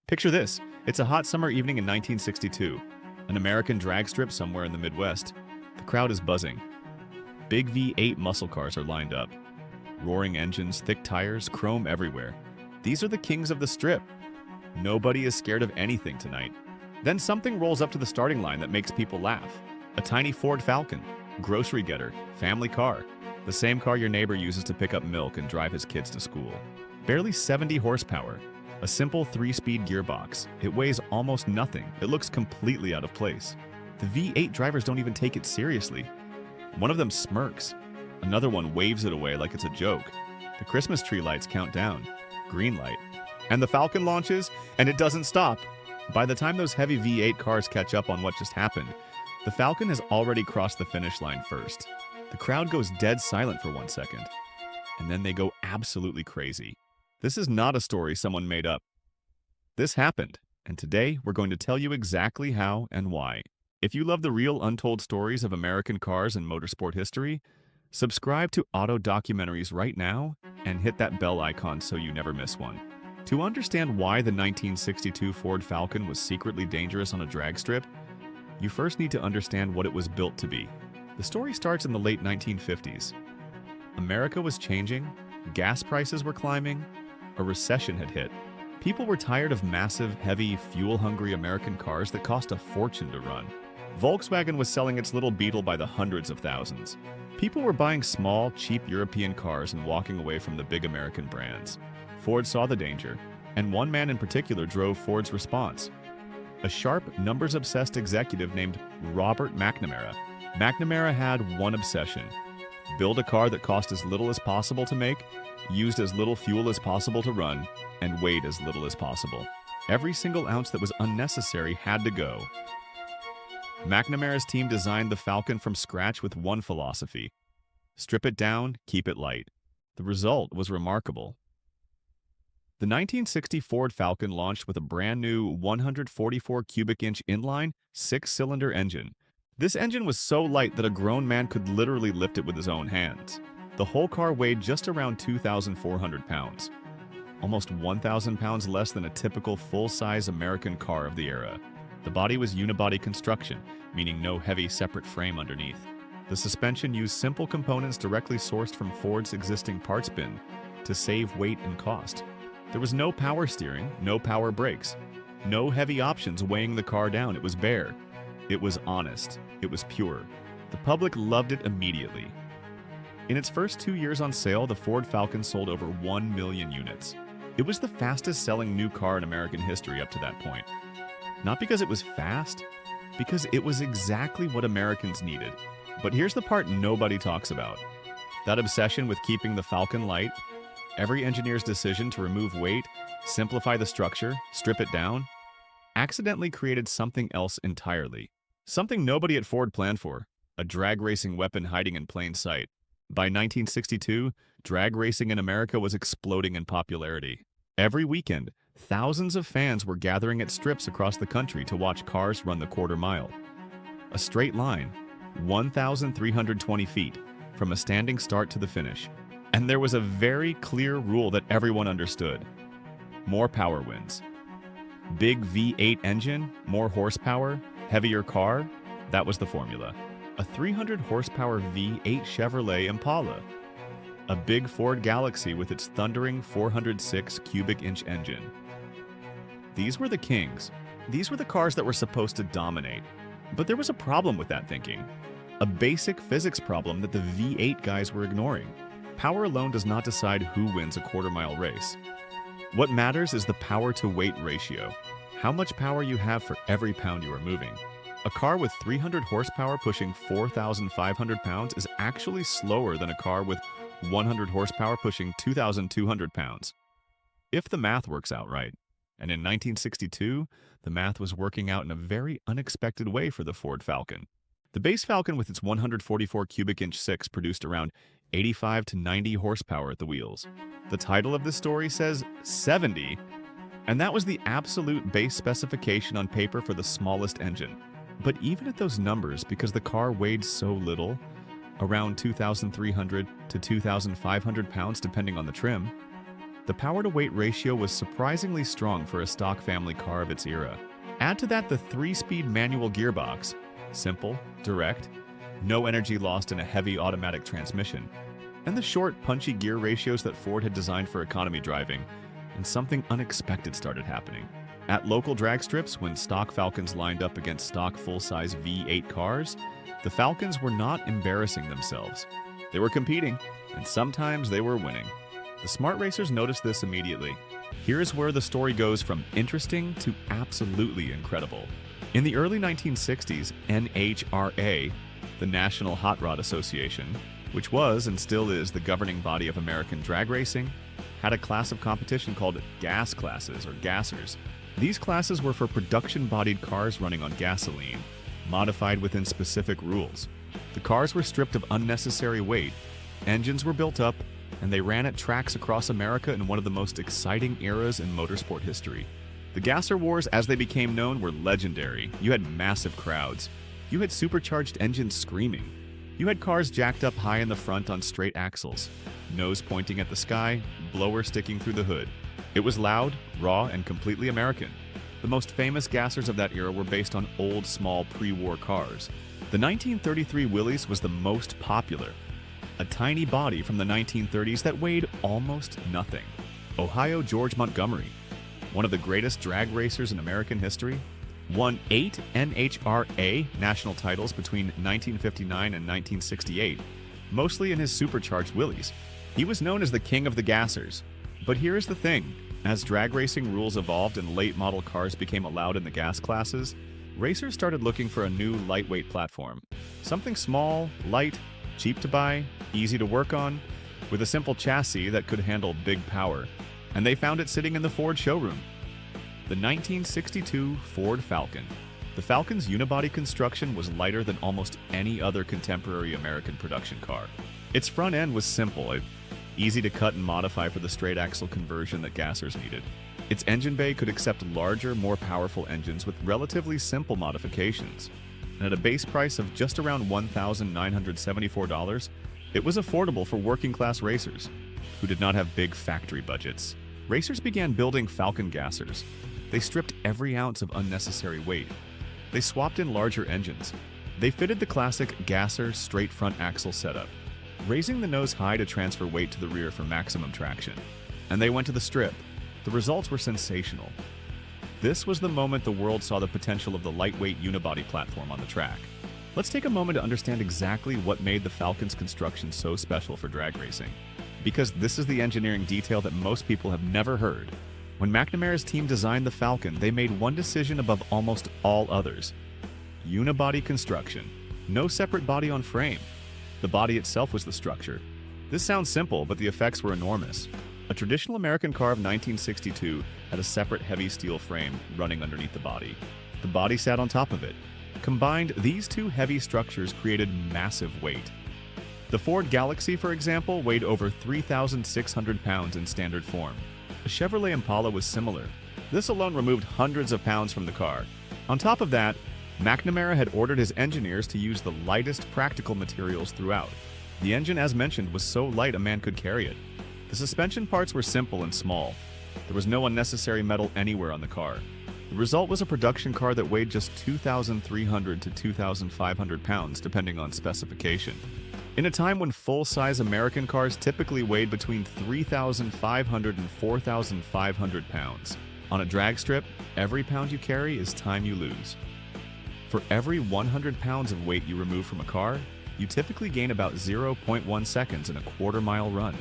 Picture this. It's a hot summer evening in 1962. An American drag strip somewhere in the Midwest. The crowd is buzzing. Big V8 muscle cars are lined up. Roaring engines, thick tires, chrome everywhere. These are the kings of the strip. Nobody is scared of anything tonight. Then something rolls up to the starting line that makes people laugh. A tiny Ford Falcon, grocery getter, family car. The same car your neighbor uses to pick up milk and drive his kids to school. Barely 70 horsepower. A simple 3-speed gearbox. It weighs almost nothing. It looks completely out of place. The V8 drivers don't even take it seriously. One of them smirks. Another one waves it away like it's a joke. The Christmas tree lights count down. Green light. And the Falcon launches, and it doesn't stop. By the time those heavy V8 cars catch up on what just happened, the Falcon has already crossed the finish line first. The crowd goes dead silent for 1 second. And then they go absolutely crazy. This is not a story someone made up. This happened, and today we're going to tell you exactly how and why. If you love the real untold stories of American cars and motorsport history, subscribe to Auto Documentaries right now and hit that bell icon so you never miss one. To understand why the 1962 Ford Falcon was secretly dangerous on a drag strip, you first need to understand what it was built to be. The story starts in the late 1950s. America was changing, gas prices were climbing, a recession had hit. People were tired of massive, heavy, fuel-hungry American cars that cost a fortune to run. Volkswagen was selling its little Beetle by the hundreds of thousands. People were buying small, cheap European cars and walking away from the big American brands. Ford saw the danger, and one man in particular drove Ford's response. A sharp, numbers-obsessed executive named Robert McNamara. McNamara had one obsession: build a car that cost as little as possible to make, used as little fuel as possible to run, and weighed as little as possible. Every single ounce that was unnecessary had to go. McNamara's team designed the Falcon from scratch with one philosophy: strip it down, keep it light. The result was remarkable. The 1960 Ford Falcon launched with a brand new 144 cubic inch inline, 6-cylinder engine. This engine was so light that a grown man could literally lift it with his own hands. The whole car weighed just around 2,400 pounds, almost 1,000 pounds less than a typical full-size American car of the era. The body was unibody construction, meaning no heavy separate frame underneath. The suspension used simple components directly sourced from Ford's existing parts bin to save weight and cost. There was no power steering, no power brakes, no heavy options weighing the car down. It was bare. It was honest. It was pure. The public loved it immediately. In its first 2 years on sale, the Ford Falcon sold over 1 million units. It was the fastest-selling new car in American history up to that point. Not because it was fast, because it was exactly what Americans needed. But here's the part nobody talks about. That obsession with keeping the Falcon light, every engineer's decision to remove weight, simplify the structure, strip it down, accidentally created something else entirely. Something nobody at Ford planned for: a drag racing weapon hiding in plain sight. By 1962, drag racing in America was exploding in popularity. Every weekend, thousands of fans were gathering at strips across the country to watch cars run the quarter mile. A straight line, 1,320 feet, from a standing start to the finish. And there was a very clear rule that everyone understood: more power wins. Big V8 engine, more horsepower, heavier car, that was the formula. A 300 horsepower V8 Chevrolet Impala. A big Ford Galaxy with its thundering 406 cubic inch engine. These were the kings. These were the cars that were supposed to dominate. But there was a problem with that thinking. A basic physics problem that the V8 guys were ignoring. Power alone does not decide who wins a quarter-mile race. What matters is the power-to-weight ratio. How much power you have for every pound you are moving. A car with 300 horsepower pushing 4,500 pounds is actually slower than a car with 100 horsepower pushing 2,200 pounds. If the math works out right. And in 1962, the math was working out in a very unexpected way for the Ford Falcon. The base Falcon with its 144 cubic inch 6 produced around 85 to 90 horsepower at the wheels. The title of this story says 70, and that was the absolute base specification on paper for the smallest engine. But even at those numbers, because the car weighed so little, around 2,300 to 2,500 pounds depending on the trim, The power-to-weight ratio was surprisingly strong for a stock family car of its era. Add to that the 3-speed manual gearbox, simple, direct, no energy lost in a heavy automatic transmission, and the short, punchy gear ratios that Ford had designed for economy driving, and something unexpected started happening. At local drag strips, when stock Falcons lined up against stock full-size V8 cars, the Falcons were not embarrassing themselves. They were competing, and sometimes they were winning. The smart racers noticed this immediately. Here's where the story goes from interesting to absolutely incredible. In the early 1960s, NHRA, the National Hot Rod Association, which was and still is the governing body of American drag racing, had a class of competition called gas classes or gassers. These classes were for production-bodied cars running on gasoline, modified within specific rules. The cars were stripped of unnecessary weight, engines were built up, and they ran at tracks across America in one of the most exciting eras in motorsport history. The gasser wars, as they became known, were legendary. You had massive crowds. You had supercharged engines screaming. You had cars jacked up high in the front on straight axles, nose pointing at the sky, blower sticking through the hood. It was loud, raw, and completely American. The most famous gassers of that era were based on old, small pre-war cars. The 1933 Willys was the most popular, a tiny body from the 1930s that weighed almost nothing. Ohio George Montgomery, one of the greatest drag racers in American history, won 8 NHRA national titles between 1959 and 1968, mostly in his supercharged Willys. He was known as the king of the gassers. But here's the thing. As drag racing rules evolved and late model cars became allowed in the gas classes, racers started looking for a new lightweight platform. Something small, light, cheap to buy, easy to work on, with a simple chassis that could handle big power. And they found it sitting in the Ford showroom. The 1962 Ford Falcon. The Falcon's unibody construction was lighter than almost any other contemporary American production car. Its front end was simple, easy to cut and modify for the straight axle conversion that gassers needed. Its engine bay could accept larger, more powerful engines with relatively simple modifications. And at a base price of just around $1,974, it was affordable for working-class racers who did not have big factory budgets. Racers began building Falcon gassers. They stripped every ounce of unnecessary weight. They swapped in larger engines. They fitted the classic gasser straight front axle setup, raising the nose high to transfer weight to the rear for maximum traction. And they went to the strip. The results were sensational. This was the moment the world saw the potential of the lightweight unibody platform on the track. Let's take a moment to understand exactly what made the Falcon's construction so special for drag racing, because this is the engineering detail that most people have never heard. When McNamara's team designed the Falcon, they made one decision above almost all others: unibody construction. No separate body on frame. The body itself was the structure. This sounds simple, but the effects were enormous. A traditional American car of 1962 had a separate heavy steel frame running underneath the body. The body sat on top of it. Combined, these two heavy structures created massive weight. The Ford Galaxy, for example, weighed over 3,600 pounds in standard form. The Chevrolet Impala was similar. This alone removed hundreds of pounds from the car. On top of that, McNamara had ordered his engineers to use the lightest practical materials throughout. The engine, as mentioned, was so light a man could carry it. The suspension parts were simple and small. There was no unnecessary metal anywhere on the car. The result was a production car that weighed just 2,300 to 2,500 pounds, depending on specification. In a time when full-size American cars typically weighed between 3,500 and 4,500 pounds. On a drag strip, every pound you carry is time you lose. For every 100 pounds of weight you remove from a car, you typically gain about 0.1 seconds in a quarter-mile run.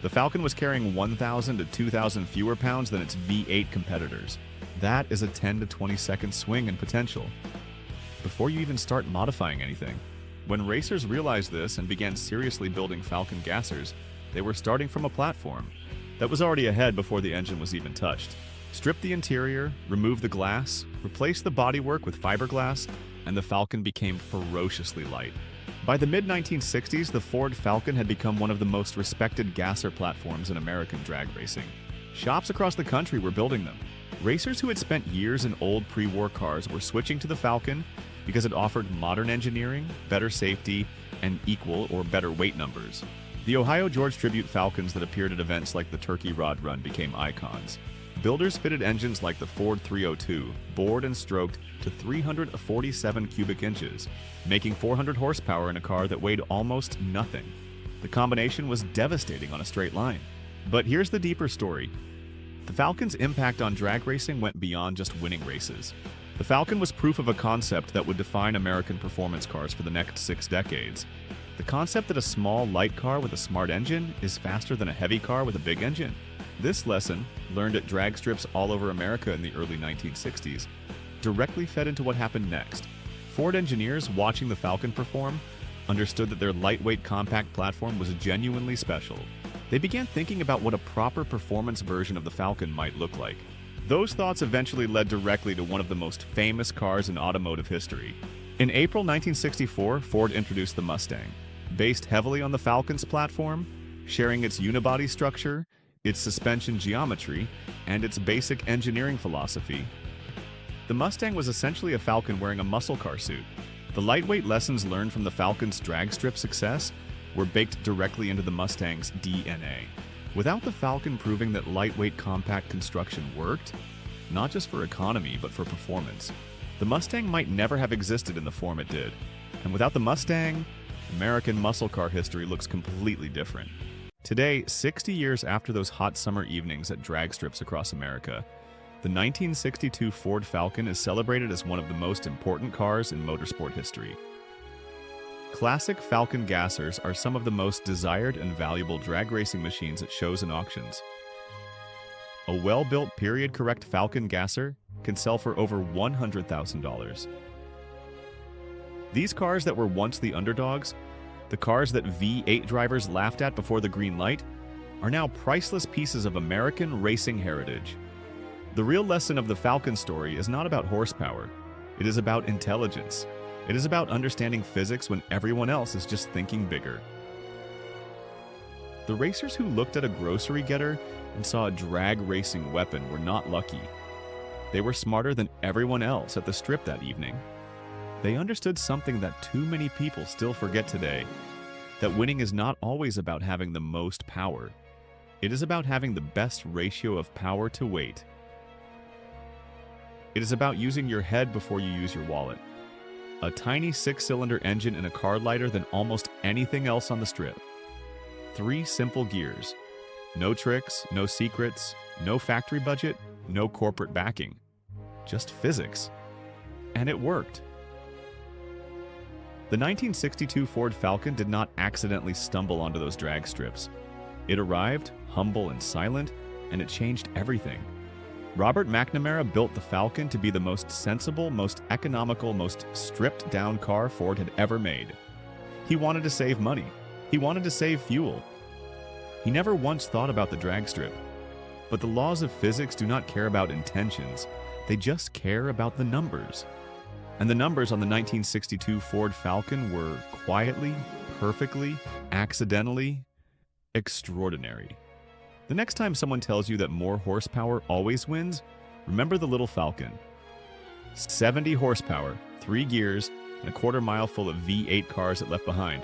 The Falcon was carrying 1,000 to 2,000 fewer pounds than its V8 competitors. That is a 10 to 20 second swing in potential, before you even start modifying anything. When racers realized this and began seriously building Falcon gassers, they were starting from a platform that was already ahead before the engine was even touched. Strip the interior, remove the glass, replace the bodywork with fiberglass, and the Falcon became ferociously light. By the mid-1960s, the Ford Falcon had become one of the most respected gasser platforms in American drag racing. Shops across the country were building them. Racers who had spent years in old pre-war cars were switching to the Falcon because it offered modern engineering, better safety, and equal or better weight numbers. The Ohio George Tribute Falcons that appeared at events like the Turkey Rod Run became icons. Builders fitted engines like the Ford 302, bored and stroked to 347 cubic inches, making 400 horsepower in a car that weighed almost nothing. The combination was devastating on a straight line. But here's the deeper story. The Falcon's impact on drag racing went beyond just winning races. The Falcon was proof of a concept that would define American performance cars for the next 6 decades. The concept that a small, light car with a smart engine is faster than a heavy car with a big engine. This lesson, learned at drag strips all over America in the early 1960s, directly fed into what happened next. Ford engineers watching the Falcon perform understood that their lightweight compact platform was genuinely special. They began thinking about what a proper performance version of the Falcon might look like. Those thoughts eventually led directly to one of the most famous cars in automotive history. In April 1964, Ford introduced the Mustang. Based heavily on the Falcon's platform, sharing its unibody structure, its suspension geometry, and its basic engineering philosophy, the Mustang was essentially a Falcon wearing a muscle car suit. The lightweight lessons learned from the Falcon's drag strip success were baked directly into the Mustang's DNA. Without the Falcon proving that lightweight compact construction worked, not just for economy but for performance, the Mustang might never have existed in the form it did. And without the Mustang, American muscle car history looks completely different. Today, 60 years after those hot summer evenings at drag strips across America, the 1962 Ford Falcon is celebrated as one of the most important cars in motorsport history. Classic Falcon gassers are some of the most desired and valuable drag racing machines at shows and auctions. A well-built period-correct Falcon gasser can sell for over $100,000. These cars that were once the underdogs, the cars that V8 drivers laughed at before the green light, are now priceless pieces of American racing heritage. The real lesson of the Falcon story is not about horsepower. It is about intelligence. It is about understanding physics when everyone else is just thinking bigger. The racers who looked at a grocery getter and saw a drag racing weapon were not lucky. They were smarter than everyone else at the strip that evening. They understood something that too many people still forget today, that winning is not always about having the most power. It is about having the best ratio of power to weight. It is about using your head before you use your wallet. A tiny 6-cylinder engine in a car lighter than almost anything else on the strip. 3 simple gears. No tricks, no secrets, no factory budget, no corporate backing. Just physics. And it worked. The 1962 Ford Falcon did not accidentally stumble onto those drag strips. It arrived, humble and silent, and it changed everything. Robert McNamara built the Falcon to be the most sensible, most economical, most stripped-down car Ford had ever made. He wanted to save money. He wanted to save fuel. He never once thought about the drag strip. But the laws of physics do not care about intentions. They just care about the numbers. And the numbers on the 1962 Ford Falcon were quietly, perfectly, accidentally extraordinary. The next time someone tells you that more horsepower always wins, remember the little Falcon. 70 horsepower, 3 gears, and a quarter mile full of V8 cars it left behind.